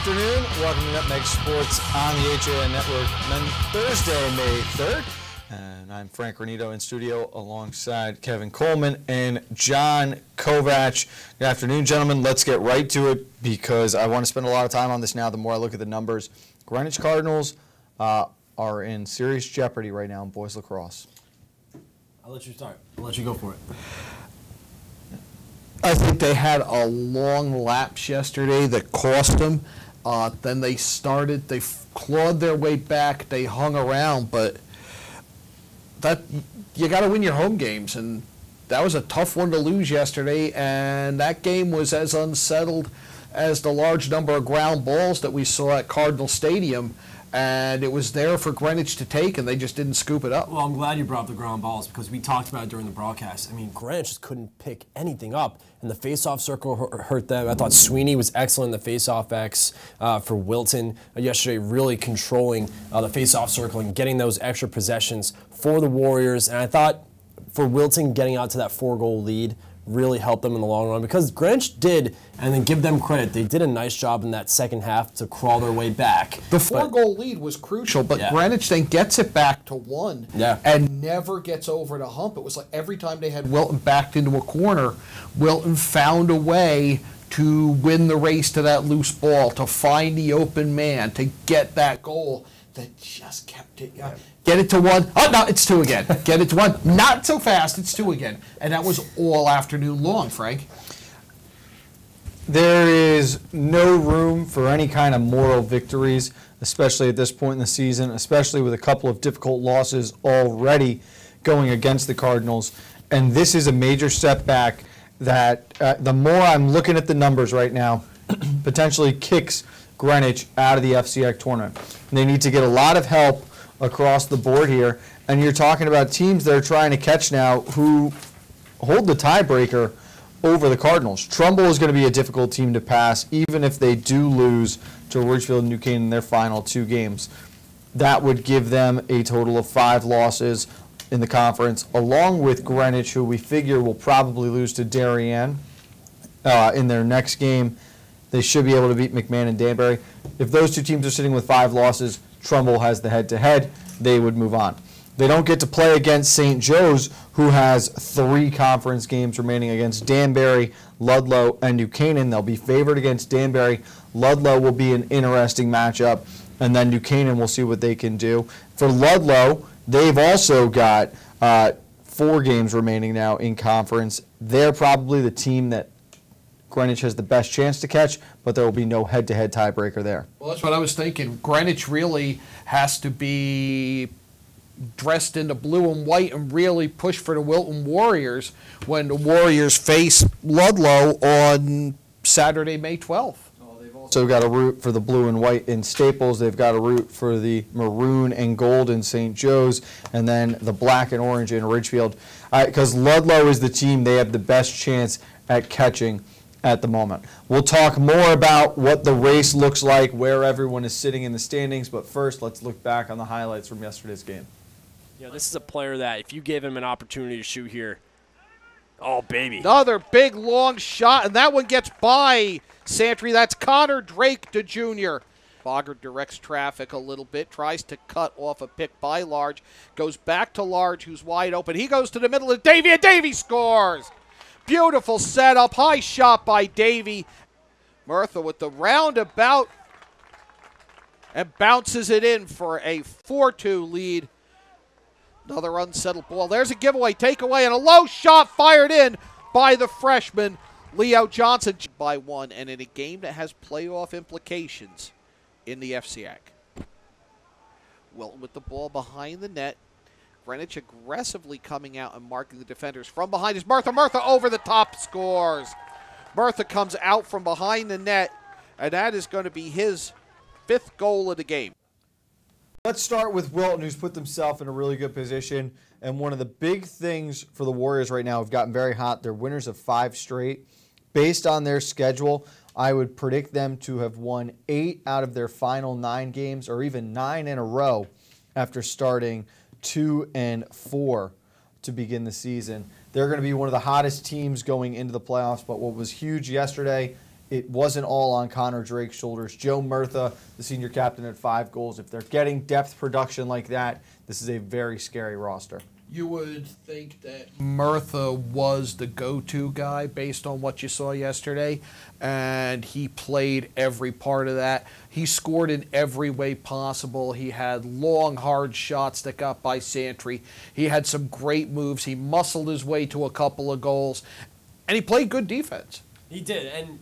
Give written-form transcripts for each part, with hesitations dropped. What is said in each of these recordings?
afternoon. Welcome to Nutmeg Sports on the HAN Network. Thursday, May 3rd. And I'm Frank Granito in studio alongside Kevin Coleman and John Kovac. Good afternoon, gentlemen. Let's get right to it because I want to spend a lot of time on this now the more I look at the numbers. Greenwich Cardinals are in serious jeopardy right now in boys lacrosse. I'll let you start. I'll let you go for it. I think they had a long lapse yesterday that cost them. Then they clawed their way back, they hung around, but that you got to win your home games, and that was a tough one to lose yesterday, and that game was as unsettled as the large number of ground balls that we saw at Cardinal Stadium. And it was there for Greenwich to take, and they just didn't scoop it up. Well, I'm glad you brought up the ground balls because we talked about it during the broadcast. I mean, Greenwich just couldn't pick anything up, and the face-off circle hurt them. I thought Sweeney was excellent in the face-off X for Wilton yesterday, really controlling the face-off circle and getting those extra possessions for the Warriors. And I thought for Wilton getting out to that 4-goal lead really helped them in the long run because Greenwich did, and then give them credit, they did a nice job in that second half to crawl their way back. The 4-goal lead was crucial, but Greenwich then gets it back to 1 and never gets over the hump. It was like every time they had Wilton backed into a corner, Wilton found a way to win the race to that loose ball, to find the open man, to get that goal that just kept it. Get it to 1. Oh, no, it's 2 again. Get it to 1. Not so fast. It's 2 again. And that was all afternoon long, Frank. There is no room for any kind of moral victories, especially at this point in the season, especially with a couple of difficult losses already going against the Cardinals. And this is a major step back that the more I'm looking at the numbers right now, potentially kicks Greenwich out of the FCX tournament. And they need to get a lot of help across the board here, and you're talking about teams that are trying to catch now who hold the tiebreaker over the Cardinals. Trumbull is going to be a difficult team to pass, even if they do lose to Ridgefield and New Canaan in their final 2 games. That would give them a total of 5 losses in the conference, along with Greenwich, who we figure will probably lose to Darien in their next game. They should be able to beat McMahon and Danbury. If those 2 teams are sitting with 5 losses, Trumbull has the head-to-head, they would move on. They don't get to play against St. Joe's, who has 3 conference games remaining against Danbury, Ludlow, and New Canaan. They'll be favored against Danbury. Ludlow will be an interesting matchup, and then New Canaan will see what they can do. For Ludlow, they've also got 4 games remaining now in conference. They're probably the team that Greenwich has the best chance to catch, but there will be no head-to-head tiebreaker there. Well, that's what I was thinking. Greenwich really has to be dressed in the blue and white and really push for the Wilton Warriors when the Warriors face Ludlow on Saturday, May 12th. They've also got to root for the blue and white in Staples. They've got to root for the maroon and gold in St. Joe's, and then the black and orange in Ridgefield. Because Ludlow is the team they have the best chance at catching at the moment. We'll talk more about what the race looks like, where everyone is sitting in the standings, but first let's look back on the highlights from yesterday's game. Yeah, this is a player that if you gave him an opportunity to shoot here, oh, baby. Another big, long shot, and that one gets by Santry. That's Connor Drake to junior. Bogger directs traffic a little bit, tries to cut off a pick by Large, goes back to Large, who's wide open. He goes to the middle of Davey, and Davey scores! Beautiful setup, high shot by Davey. Murtha with the roundabout and bounces it in for a 4-2 lead. Another unsettled ball. There's a giveaway, takeaway, and a low shot fired in by the freshman, Leo Johnson, by 1, and in a game that has playoff implications in the FCAC. Wilton with the ball behind the net. Greenwich aggressively coming out and marking the defenders. From behind is Murtha. Murtha over the top scores. Murtha comes out from behind the net, and that is going to be his 5th goal of the game. Let's start with Wilton, who's put themselves in a really good position. And one of the big things for the Warriors right now have gotten very hot. They're winners of 5 straight. Based on their schedule, I would predict them to have won 8 out of their final 9 games, or even 9 in a row after starting 2-4 to begin the season. They're going to be one of the hottest teams going into the playoffs, but what was huge yesterday it wasn't all on Connor Drake's shoulders. Joe Murtha, the senior captain, at 5 goals. If they're getting depth production like that, this is a very scary roster. You would think that Murtha was the go-to guy based on what you saw yesterday, and he played every part of that. He scored in every way possible. He had long, hard shots that got by Santry. He had some great moves. He muscled his way to a couple of goals, and he played good defense. He did, and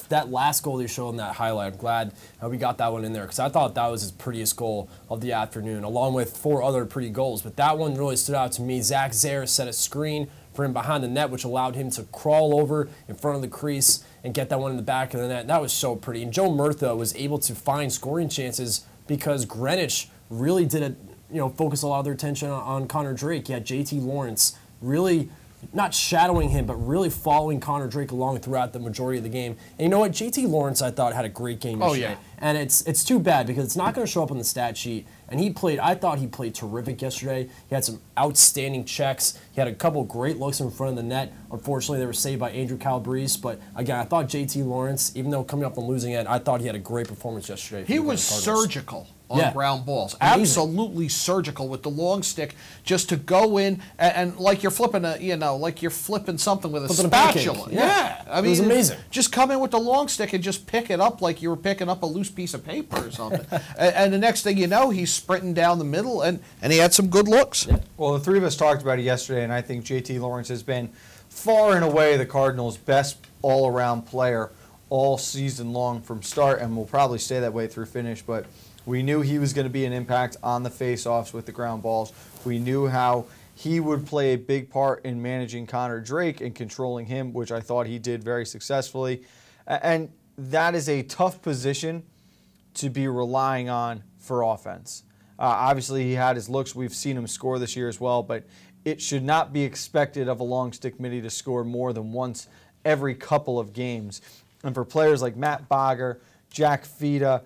that last goal you showed in that highlight, I'm glad we got that one in there because I thought that was his prettiest goal of the afternoon, along with 4 other pretty goals. But that one really stood out to me. Zach Zare set a screen for him behind the net, which allowed him to crawl over in front of the crease and get that one in the back of the net. That was so pretty. And Joe Murtha was able to find scoring chances because Greenwich really did focus a lot of their attention on Connor Drake. You had JT Lawrence really not shadowing him, but really following Connor Drake along throughout the majority of the game. And you know what? JT Lawrence, I thought, had a great game yesterday. Oh, yeah. And it's too bad because it's not going to show up on the stat sheet. And I thought he played terrific yesterday. He had some outstanding checks. He had a couple great looks in front of the net. Unfortunately, they were saved by Andrew Calabrese. But again, I thought JT Lawrence, even though coming up on losing end, I thought he had a great performance yesterday. He was surgical on ground balls. Amazing. Absolutely surgical with the long stick, just to go in and like you're flipping like you're flipping something with a spatula. Yeah. I mean, it was amazing. Just come in with the long stick and just pick it up like you were picking up a loose piece of paper or something. and the next thing you know, he's sprinting down the middle, and he had some good looks. Yeah. Well, the three of us talked about it yesterday, and I think JT Lawrence has been far and away the Cardinals' best all-around player all season long from start, and will probably stay that way through finish. But we knew he was going to be an impact on the face-offs with the ground balls. We knew how he would play a big part in managing Connor Drake and controlling him, which I thought he did very successfully. And that is a tough position to be relying on for offense. Obviously, he had his looks. We've seen him score this year as well, but it should not be expected of a long stick midi to score more than once every couple of games. And for players like Matt Bogger, Jack Fida,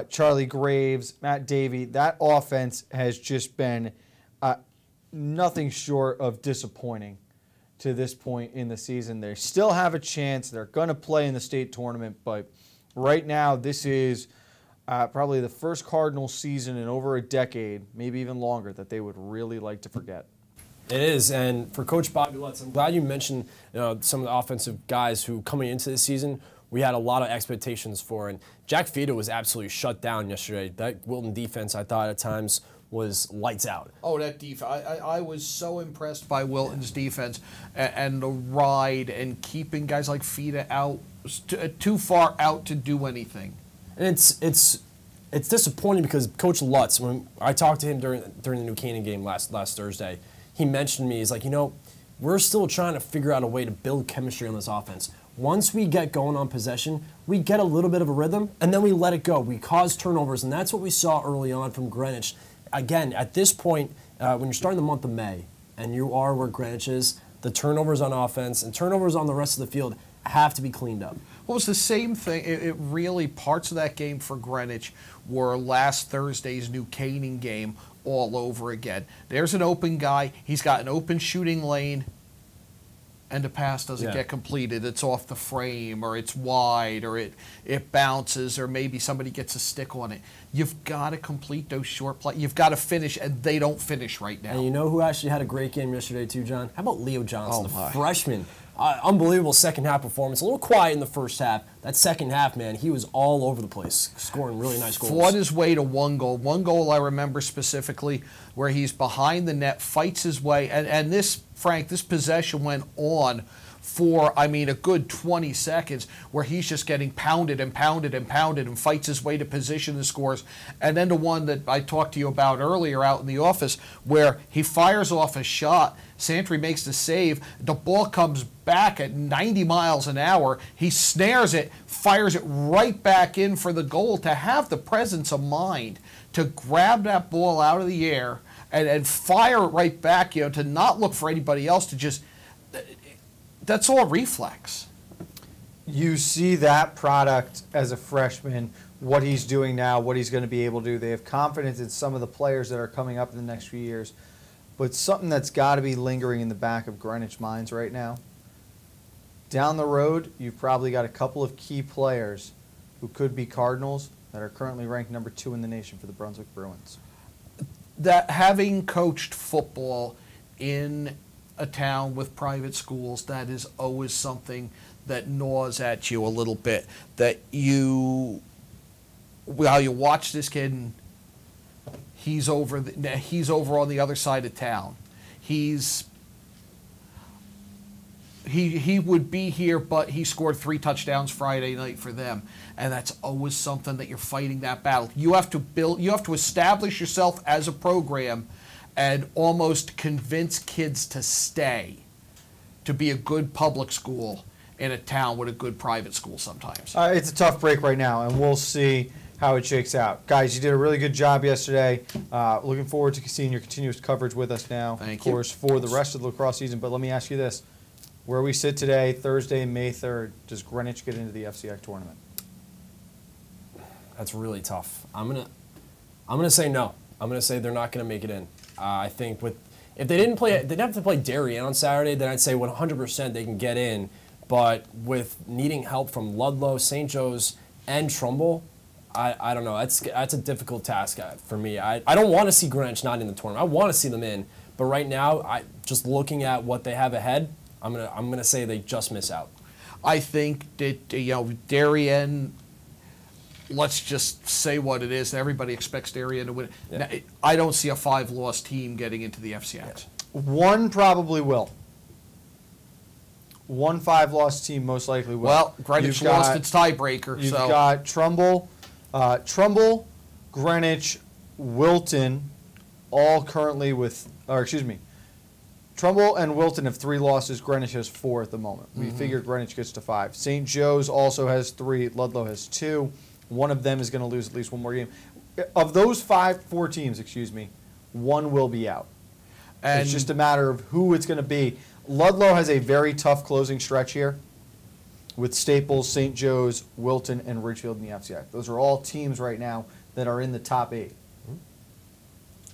Charlie Graves, Matt Davey, that offense has just been nothing short of disappointing to this point in the season. They still have a chance. They're going to play in the state tournament, but right now this is probably the first Cardinals season in over a decade, maybe even longer, that they would really like to forget. It is, and for Coach Bobby Lutz, I'm glad you mentioned some of the offensive guys who coming into this season we had a lot of expectations for. And Jack Fida was absolutely shut down yesterday. That Wilton defense, I thought at times, was lights out. Oh, that defense. I was so impressed by Wilton's defense and the ride and keeping guys like Fida out, too far out to do anything. And it's disappointing because Coach Lutz, when I talked to him during the New Canaan game last Thursday, he mentioned me. He's like, we're still trying to figure out a way to build chemistry on this offense. Once we get going on possession, we get a little bit of a rhythm, and then we let it go. We cause turnovers, and that's what we saw early on from Greenwich. Again, at this point, when you're starting the month of May, and you are where Greenwich is, the turnovers on offense and turnovers on the rest of the field have to be cleaned up. Well, it's the same thing. It really, parts of that game for Greenwich were last Thursday's New Canaan game all over again. There's an open guy. He's got an open shooting lane, and the pass doesn't get completed. It's off the frame, or it's wide, or it bounces, or maybe somebody gets a stick on it. You've got to complete those short plays. You've got to finish, and they don't finish right now. And you know who actually had a great game yesterday too, John? How about Leo Johnson, the freshman? Unbelievable second half performance. A little quiet in the first half. That second half, man, he was all over the place, scoring really nice goals. Fought his way to one goal. One goal I remember specifically where he's behind the net, fights his way, and this, Frank, this possession went on for, a good 20 seconds where he's just getting pounded and pounded and pounded and fights his way to position and scores. And then the one that I talked to you about earlier out in the office where he fires off a shot, Santry makes the save, the ball comes back at 90 miles an hour, he snares it, fires it right back in for the goal. To have the presence of mind to grab that ball out of the air and fire it right back, to not look for anybody else, to just... That's all reflex. You see that product as a freshman, what he's doing now, what he's going to be able to do. They have confidence in some of the players that are coming up in the next few years. But something that's got to be lingering in the back of Greenwich minds right now Down the road, you've probably got a couple of key players who could be Cardinals that are currently ranked number 2 in the nation for the Brunswick Bruins. That having coached football in a town with private schools, that is always something that gnaws at you a little bit. That you watch this kid and he's over on the other side of town. He would be here, but he scored 3 touchdowns Friday night for them, and that's always something that you're fighting that battle. You have to establish yourself as a program, and almost convince kids to stay, to be a good public school in a town with a good private school sometimes. It's a tough break right now, and we'll see how it shakes out. Guys, you did a really good job yesterday. Looking forward to seeing your continuous coverage with us now, Thank of course, for the rest of the lacrosse season. But let me ask you this. Where we sit today, Thursday, May 3rd, does Greenwich get into the FCX tournament? That's really tough. I'm gonna say no. I'm gonna say they're not gonna make it in. I think if they didn't play, they'd have to play Darien on Saturday. Then I'd say 100% they can get in. But with needing help from Ludlow, St. Joe's, and Trumbull, I don't know. That's a difficult task for me. I don't want to see Greenwich not in the tournament. I want to see them in. But right now, just looking at what they have ahead, I'm gonna say they just miss out. I think that Darien. Let's just say what it is. Everybody expects Darien to win. Yeah. Now, I don't see a 5-loss team getting into the FCX. Yeah. One probably will. One 5-loss team most likely will. Well, Greenwich lost its tiebreaker. You've got Trumbull, Greenwich, Wilton, all currently Trumbull and Wilton have 3 losses. Greenwich has 4 at the moment. We figure Greenwich gets to 5. St. Joe's also has 3. Ludlow has 2. One of them is going to lose at least one more game. Of those 4 teams, one will be out. And it's just a matter of who it's going to be. Ludlow has a very tough closing stretch here with Staples, St. Joe's, Wilton, and Ridgefield in the FCX. Those are all teams right now that are in the top 8.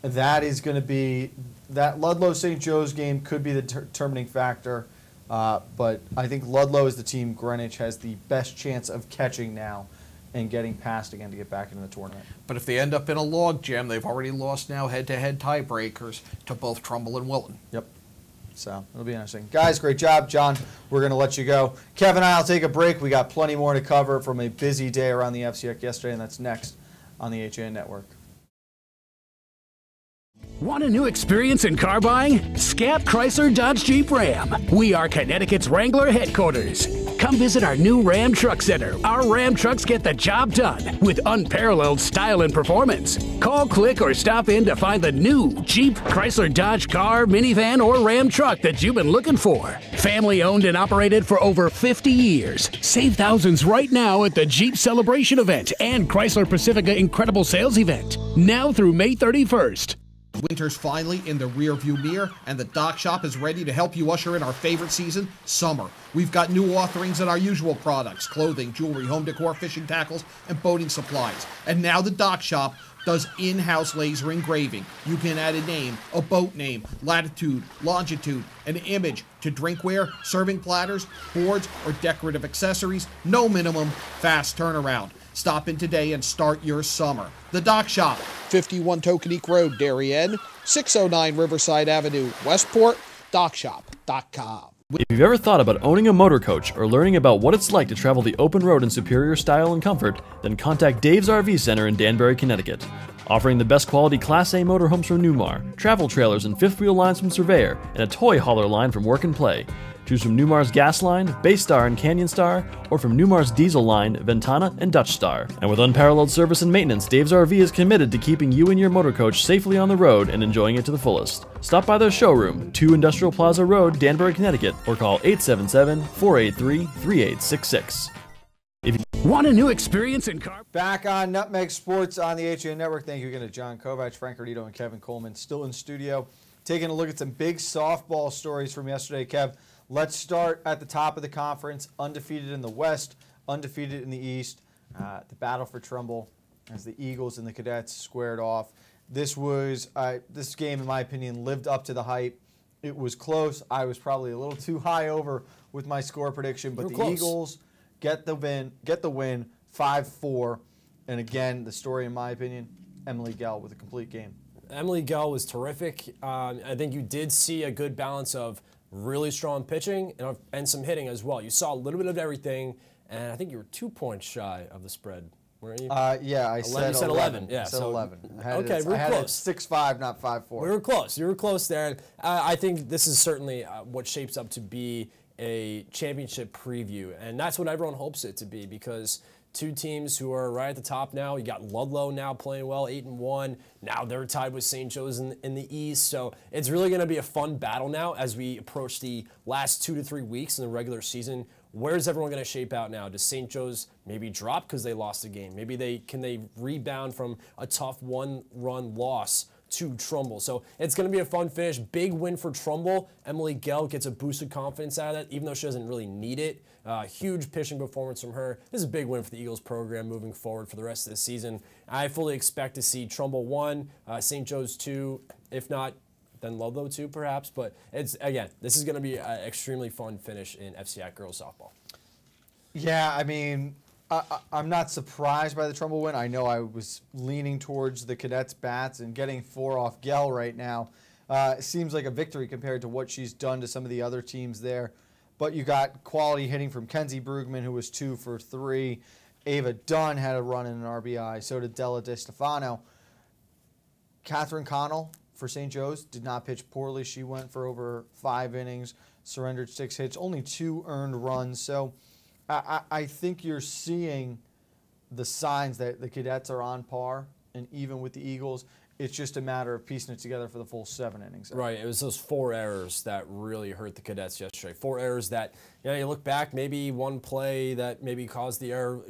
That is going to be that Ludlow-St. Joe's game could be the determining factor, but I think Ludlow is the team Greenwich has the best chance of catching now and getting past again to get back into the tournament. But if they end up in a log jam, they've already lost now head-to-head tiebreakers to both Trumbull and Wilton. Yep. So it'll be interesting. Guys, great job. John, we're going to let you go. Kevin and I will take a break. We got plenty more to cover from a busy day around the FCX yesterday, and that's next on the HAN Network. Want a new experience in car buying? Scap Chrysler Dodge Jeep Ram. We are Connecticut's Wrangler headquarters. Come visit our new Ram Truck Center. Our Ram trucks get the job done with unparalleled style and performance. Call, click, or stop in to find the new Jeep, Chrysler Dodge car, minivan, or Ram truck that you've been looking for. Family owned and operated for over 50 years. Save thousands right now at the Jeep Celebration event and Chrysler Pacifica Incredible Sales event. Now through May 31st. Winter's finally in the rearview mirror, and the Dock Shop is ready to help you usher in our favorite season, summer. We've got new offerings in our usual products: clothing, jewelry, home decor, fishing tackles, and boating supplies. And now the Dock Shop does in-house laser engraving. You can add a name, a boat name, latitude, longitude, an image to drinkware, serving platters, boards, or decorative accessories. No minimum, fast turnaround. Stop in today and start your summer. The Dock Shop, 51 Tokenique Road, Darien, 609 Riverside Avenue, Westport, dockshop.com. If you've ever thought about owning a motor coach or learning about what it's like to travel the open road in superior style and comfort, then contact Dave's RV Center in Danbury, Connecticut. Offering the best quality Class A motorhomes from Newmar, travel trailers and fifth wheel lines from Surveyor, and a toy hauler line from Work and Play. Choose from Newmar's Gas Line, Base Star and Canyon Star, or from Newmar's Diesel Line, Ventana and Dutch Star. And with unparalleled service and maintenance, Dave's RV is committed to keeping you and your motor coach safely on the road and enjoying it to the fullest. Stop by their showroom, 2 Industrial Plaza Road, Danbury, Connecticut, or call 877-483-3866. Want a new experience in car? Back on Nutmeg Sports on the HAN Network. Thank you again to John Kovacs, Frank Granito, and Kevin Coleman still in studio. Taking a look at some big softball stories from yesterday, Kev. Let's start at the top of the conference, undefeated in the West, undefeated in the East. The battle for Trumbull as the Eagles and the Cadets squared off. This game, in my opinion, lived up to the hype. It was close. I was probably a little too high over with my score prediction, but the close. Eagles get the win 5-4. And again, the story, in my opinion, Emily Gell with a complete game. Emily Gell was terrific. I think you did see a good balance of really strong pitching and some hitting as well. You saw a little bit of everything, and I think you were 2 points shy of the spread. Weren't you? Yeah, I said 11. Yeah, said so 11. okay, I had it close. 6-5, not 5-4. We were close. You were close there. And I think this is certainly what shapes up to be a championship preview, and that's what everyone hopes it to be, because two teams who are right at the top now. You got Ludlow now playing well, 8-1. Now they're tied with St. Joe's in the East. So it's really going to be a fun battle now as we approach the last 2 to 3 weeks in the regular season. Where's everyone going to shape out now? Does St. Joe's maybe drop because they lost a game? Maybe can they rebound from a tough one-run loss to Trumbull? So it's going to be a fun finish. Big win for Trumbull. Emily Gell gets a boost of confidence out of that, even though she doesn't really need it. Huge pitching performance from her. This is a big win for the Eagles program moving forward for the rest of the season. I fully expect to see Trumbull 1, St. Joe's 2, if not, then Ludlow 2 perhaps. But again, this is going to be an extremely fun finish in FCAC girls softball. Yeah, I mean, I'm not surprised by the Trumbull win. I know I was leaning towards the Cadets bats, and getting 4 off Gell right now seems like a victory compared to what she's done to some of the other teams there. But you got quality hitting from Kenzie Brugman, who was 2 for 3. Ava Dunn had a run in an RBI. So did Della DeStefano. Catherine Connell for St. Joe's did not pitch poorly. She went for over 5 innings, surrendered 6 hits, only 2 earned runs. So I think you're seeing the signs that the Cadets are on par, and even with the Eagles, it's just a matter of piecing it together for the full 7 innings. Right. It was those 4 errors that really hurt the Cadets yesterday. 4 errors that, you look back, maybe one play that maybe caused the error,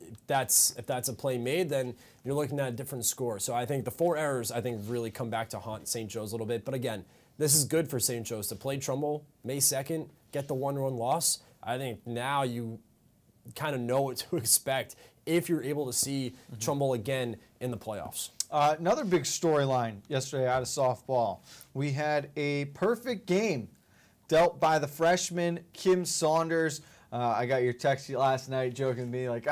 if that's a play made, then you're looking at a different score. So I think the 4 errors, really come back to haunt St. Joe's a little bit. But again, this is good for St. Joe's to play Trumbull May 2nd, get the 1-run loss. I think now you kind of know what to expect if you're able to see Trumbull again in the playoffs. Another big storyline yesterday out of softball. We had a perfect game dealt by the freshman Kim Saunders. I got your text last night joking to me like,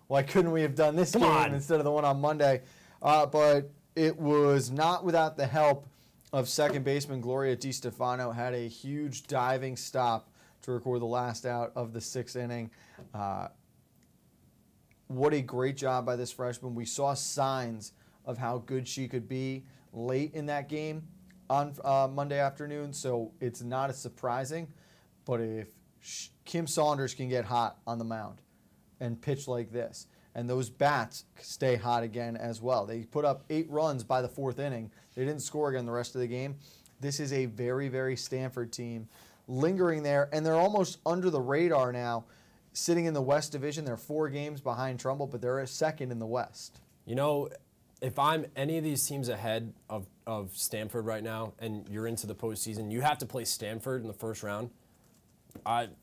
why couldn't we have done this game instead of the one on Monday? But it was not without the help of second baseman Gloria DiStefano. Had a huge diving stop to record the last out of the 6th inning. What a great job by this freshman. We saw signs of how good she could be late in that game on Monday afternoon, so it's not as surprising. But if Kim Saunders can get hot on the mound and pitch like this, and those bats stay hot again as well. They put up 8 runs by the 4th inning. They didn't score again the rest of the game. This is a very, very Stanford team lingering there, and they're almost under the radar now, sitting in the West Division. They're 4 games behind Trumbull, but they're 2nd in the West. If I'm any of these teams ahead of Stanford right now, and you're into the postseason, you have to play Stanford in the first round.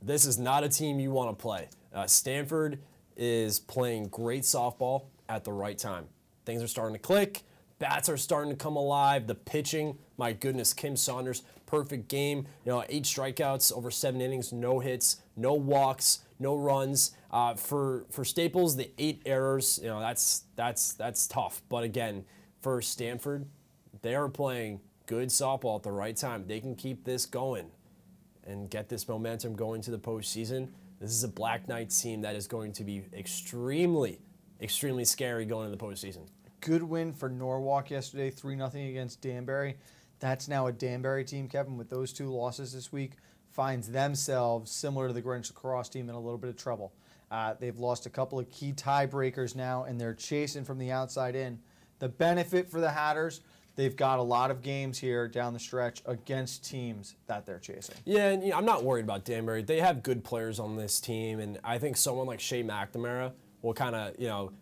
This is not a team you want to play. Stanford is playing great softball at the right time. Things are starting to click. Bats are starting to come alive. The pitching, my goodness, Kim Saunders, perfect game. 8 strikeouts over 7 innings, no hits, no walks, no runs. For Staples, the 8 errors, that's tough. But again, for Stanford, they are playing good softball at the right time. They can keep this going and get this momentum going to the postseason. This is a Black Knights team that is going to be extremely, extremely scary going into the postseason. Good win for Norwalk yesterday, 3-0 against Danbury. That's now a Danbury team, Kevin, with those 2 losses this week, finds themselves, similar to the Greenwich Lacrosse team, in a little bit of trouble. They've lost a couple of key tiebreakers now, and they're chasing from the outside in. The benefit for the Hatters, they've got a lot of games here down the stretch against teams that they're chasing. Yeah, and I'm not worried about Danbury. They have good players on this team, and I think someone like Shea McNamara will kind of,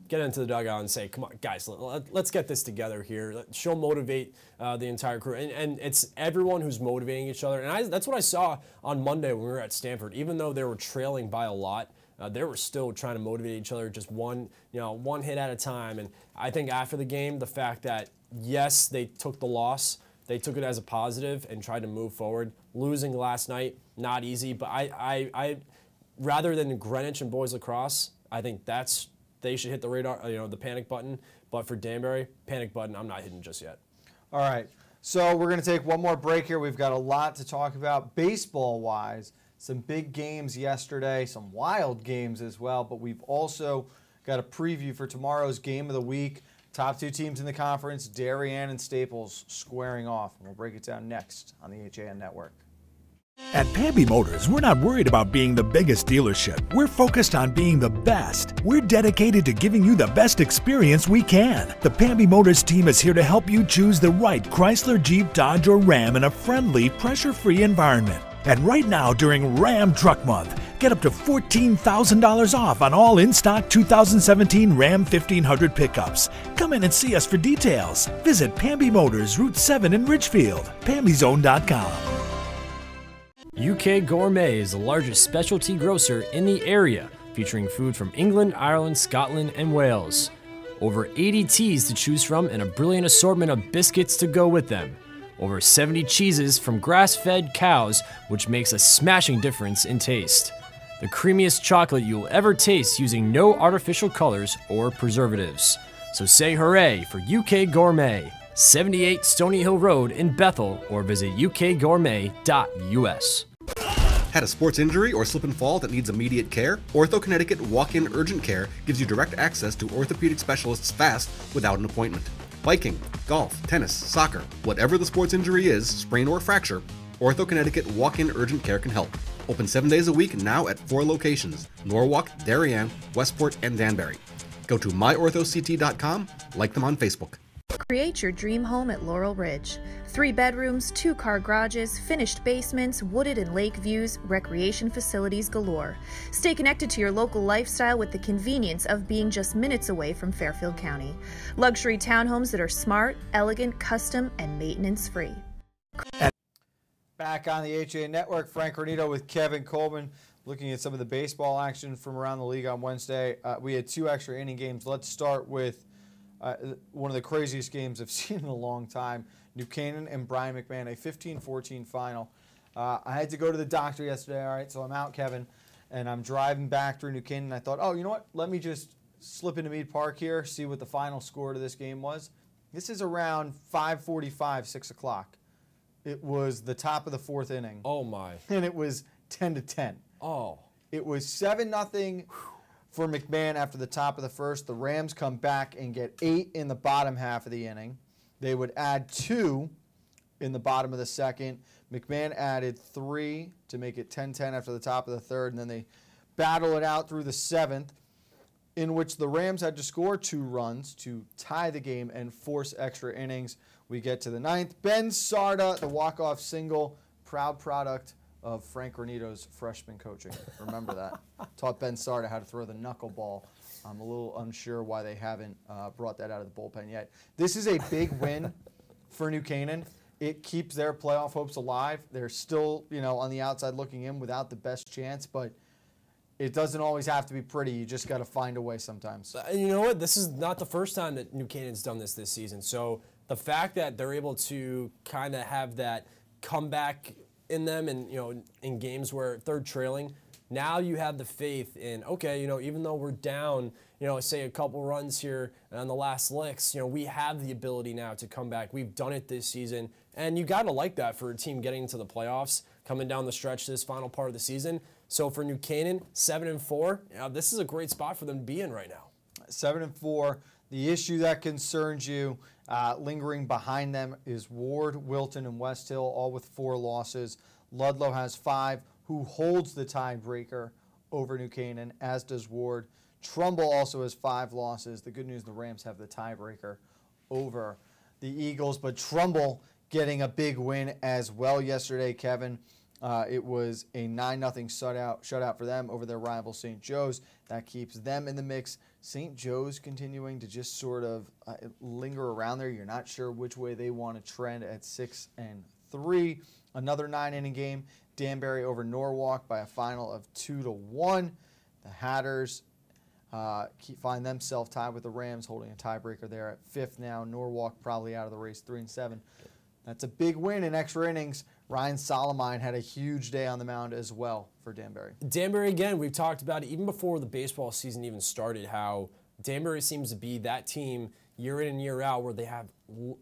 get into the dugout and say, come on, guys, let's get this together here. She'll motivate the entire crew. And it's everyone who's motivating each other. And that's what I saw on Monday when we were at Stanford. Even though they were trailing by a lot, they were still trying to motivate each other, just one hit at a time. And I think after the game, the fact that, yes, they took the loss, They took it as a positive and tried to move forward. Losing last night, not easy, but I rather than Greenwich and boys lacrosse, I think they should hit the radar, the panic button. But for Danbury, panic button, I'm not hitting just yet. All right. So we're going to take one more break here. We've got a lot to talk about baseball-wise. Some big games yesterday, some wild games as well, but we've also got a preview for tomorrow's game of the week. Top two teams in the conference, Darien and Staples, squaring off. And we'll break it down next on the HAN Network. At Pamby Motors, we're not worried about being the biggest dealership. We're focused on being the best. We're dedicated to giving you the best experience we can. The Pamby Motors team is here to help you choose the right Chrysler, Jeep, Dodge, or Ram in a friendly, pressure-free environment. And right now, during Ram Truck Month, get up to $14,000 off on all in-stock 2017 Ram 1500 pickups. Come in and see us for details. Visit Pamby Motors, Route 7 in Ridgefield, PambyZone.com. UK Gourmet is the largest specialty grocer in the area, featuring food from England, Ireland, Scotland, and Wales. Over 80 teas to choose from and a brilliant assortment of biscuits to go with them. Over 70 cheeses from grass-fed cows, which makes a smashing difference in taste. The creamiest chocolate you'll ever taste using no artificial colors or preservatives. So say hooray for UK Gourmet, 78 Stony Hill Road in Bethel, or visit ukgourmet.us. Had a sports injury or slip and fall that needs immediate care? Ortho Connecticut Walk-In Urgent Care gives you direct access to orthopedic specialists fast without an appointment. Biking, golf, tennis, soccer, whatever the sports injury is, sprain or fracture, Ortho Connecticut Walk-In Urgent Care can help. Open 7 days a week now at 4 locations: Norwalk, Darien, Westport, and Danbury. Go to myorthoct.com, like them on Facebook. Create your dream home at Laurel Ridge. 3 bedrooms, 2-car garages, finished basements, wooded and lake views, recreation facilities galore. Stay connected to your local lifestyle with the convenience of being just minutes away from Fairfield County. Luxury townhomes that are smart, elegant, custom, and maintenance-free. Back on the HA Network, Frank Granito with Kevin Coleman, looking at some of the baseball action from around the league on Wednesday. We had 2 extra inning games. Let's start with one of the craziest games I've seen in a long time. New Canaan and Brian McMahon, a 15-14 final. I had to go to the doctor yesterday, all right, so I'm out, Kevin, and I'm driving back through New Canaan. I thought, oh, you know what? Let me just slip into Mead Park here, see what the final score to this game was. This is around 5:45, 6 o'clock. It was the top of the 4th inning. Oh, my. And it was 10-10. Oh. It was 7-0 for McMahon after the top of the 1st. The Rams come back and get 8 in the bottom half of the inning. They would add 2 in the bottom of the 2nd. McMahon added 3 to make it 10-10 after the top of the 3rd, and then they battle it out through the 7th, in which the Rams had to score 2 runs to tie the game and force extra innings. We get to the 9th. Ben Sarda, the walk-off single, proud product of Frank Granito's freshman coaching. Remember that. Taught Ben Sarda how to throw the knuckleball. I'm a little unsure why they haven't brought that out of the bullpen yet. This is a big win for New Canaan. It keeps their playoff hopes alive. They're still, on the outside looking in without the best chance, but it doesn't always have to be pretty. You just got to find a way sometimes. You know what? This is not the first time that New Canaan's done this season. So the fact that they're able to kind of have that comeback in them, and in games where they're trailing, now you have the faith in, okay, even though we're down, say a couple runs here on the last licks, we have the ability now to come back. We've done it this season, and you got to like that for a team getting into the playoffs, coming down the stretch this final part of the season. So for New Canaan, 7-4, this is a great spot for them to be in right now. 7-4. The issue that concerns you, lingering behind them, is Ward, Wilton, and West Hill, all with 4 losses. Ludlow has 5, who holds the tiebreaker over New Canaan, as does Ward. Trumbull also has 5 losses. The good news, the Rams have the tiebreaker over the Eagles, but Trumbull getting a big win as well yesterday, Kevin. It was a 9-0 shutout for them over their rival St. Joe's. That keeps them in the mix. St. Joe's continuing to just sort of linger around there. You're not sure which way they want to trend at 6-3. Another 9-inning game. Danbury over Norwalk by a final of 2-1. The Hatters find themselves tied with the Rams, holding a tiebreaker there at 5th now. Norwalk probably out of the race, 3-7. That's a big win in extra innings. Ryan Solomine had a huge day on the mound as well for Danbury. Danbury, again, we've talked about it even before the baseball season even started, how Danbury seems to be that team year in and year out where they have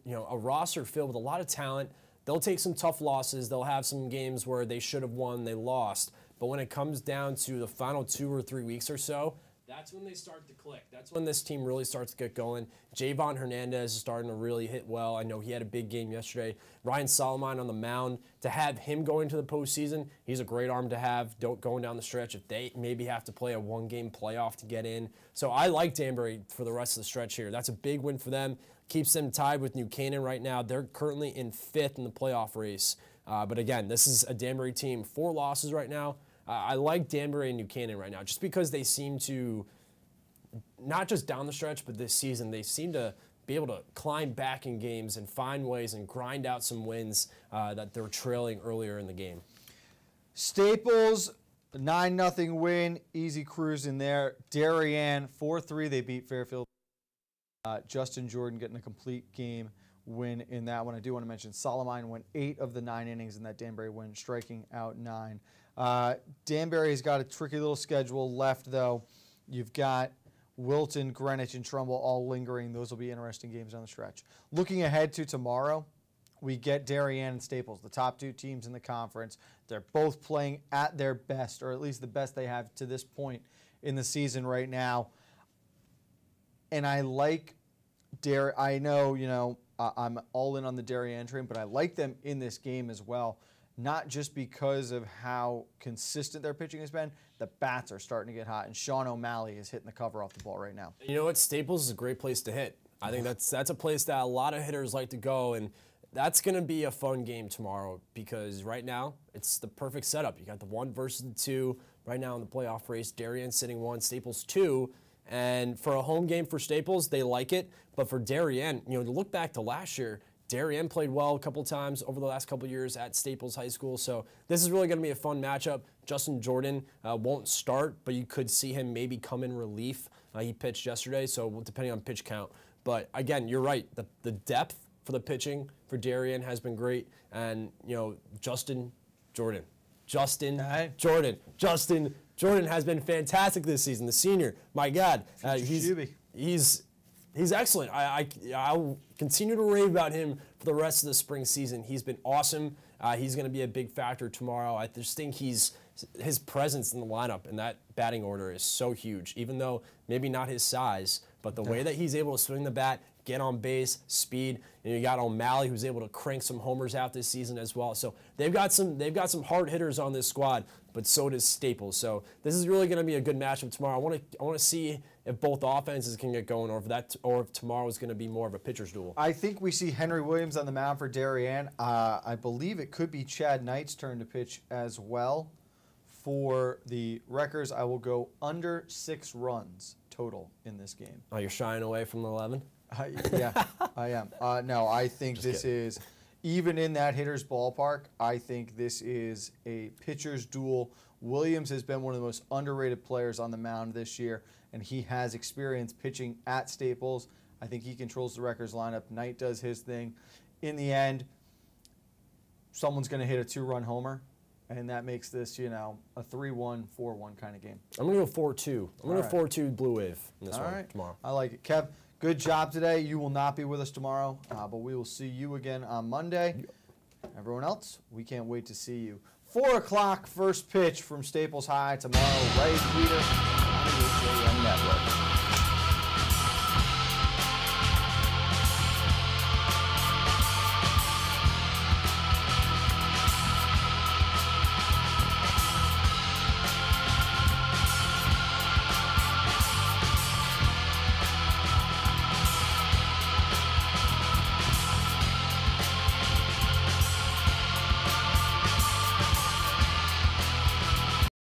a roster filled with a lot of talent. They'll take some tough losses. They'll have some games where they should have won, they lost. But when it comes down to the final 2 or 3 weeks or so, that's when they start to click. That's when this team really starts to get going. Javon Hernandez is starting to really hit well. I know he had a big game yesterday. Ryan Solomine on the mound. To have him go into the postseason, he's a great arm to have going down the stretch if they maybe have to play a one-game playoff to get in. So I like Danbury for the rest of the stretch here. That's a big win for them. Keeps them tied with New Canaan right now. They're currently in 5th in the playoff race. But again, this is a Danbury team. 4 losses right now. I like Danbury and New Canaan right now just because they seem to, not just down the stretch, but this season, they seem to be able to climb back in games and find ways and grind out some wins that they're trailing earlier in the game. Staples, 9-0 win, easy cruise in there. Darien, 4-3, they beat Fairfield. Justin Jordan getting a complete game win in that one. I do want to mention Solomine went 8 of the 9 innings in that Danbury win, striking out 9. Danbury's got a tricky little schedule left, though. You've got Wilton, Greenwich, and Trumbull all lingering. Those will be interesting games on the stretch. Looking ahead to tomorrow, we get Darien and Staples, the top 2 teams in the conference. They're both playing at their best, or at least the best they have to this point in the season right now. And I like I know, I'm all in on the Darien train, but I like them in this game as well. Not just because of how consistent their pitching has been, the bats are starting to get hot, and Sean O'Malley is hitting the cover off the ball right now. You know what? Staples is a great place to hit. I think that's a place that a lot of hitters like to go, and that's going to be a fun game tomorrow because right now it's the perfect setup. You got the 1 versus the 2 right now in the playoff race. Darien sitting 1, Staples 2. And for a home game for Staples, they like it. But for Darien, to look back to last year, Darien played well a couple times over the last couple years at Staples High School. So this is really going to be a fun matchup. Justin Jordan won't start, but you could see him maybe come in relief. He pitched yesterday, so depending on pitch count. But again, you're right. The depth for the pitching for Darien has been great. And, Justin Jordan has been fantastic this season. The senior, my God, he's excellent. I'll continue to rave about him for the rest of the spring season. He's been awesome. He's going to be a big factor tomorrow. I just think his presence in the lineup and that batting order is so huge, even though maybe not his size, but the way that he's able to swing the bat, get on base, speed. And you got O'Malley, who's able to crank some homers out this season as well. So they've got some hard hitters on this squad, but so does Staples. So this is really going to be a good matchup tomorrow. I want to see if both offenses can get going, or if tomorrow is going to be more of a pitcher's duel. I think we see Henry Williams on the mound for Darien. I believe it could be Chad Knight's turn to pitch as well. For the Wreckers, I will go under 6 runs total in this game. Oh, you're shying away from the 11? Yeah, I am. No, I think this is, even in that hitter's ballpark, I think this is a pitcher's duel. Williams has been one of the most underrated players on the mound this year, and he has experience pitching at Staples. I think he controls the Wreckers lineup. Knight does his thing. In the end, someone's going to hit a 2-run homer, and that makes this, a 3-1, 4-1 kind of game. I'm going to go 4-2. I'm going to go 4-2 Blue Wave in this one tomorrow. I like it. Kev, good job today. You will not be with us tomorrow, but we will see you again on Monday. Everyone else, we can't wait to see you. 4 o'clock, first pitch from Staples High tomorrow. Ray Peter on the HAM Network.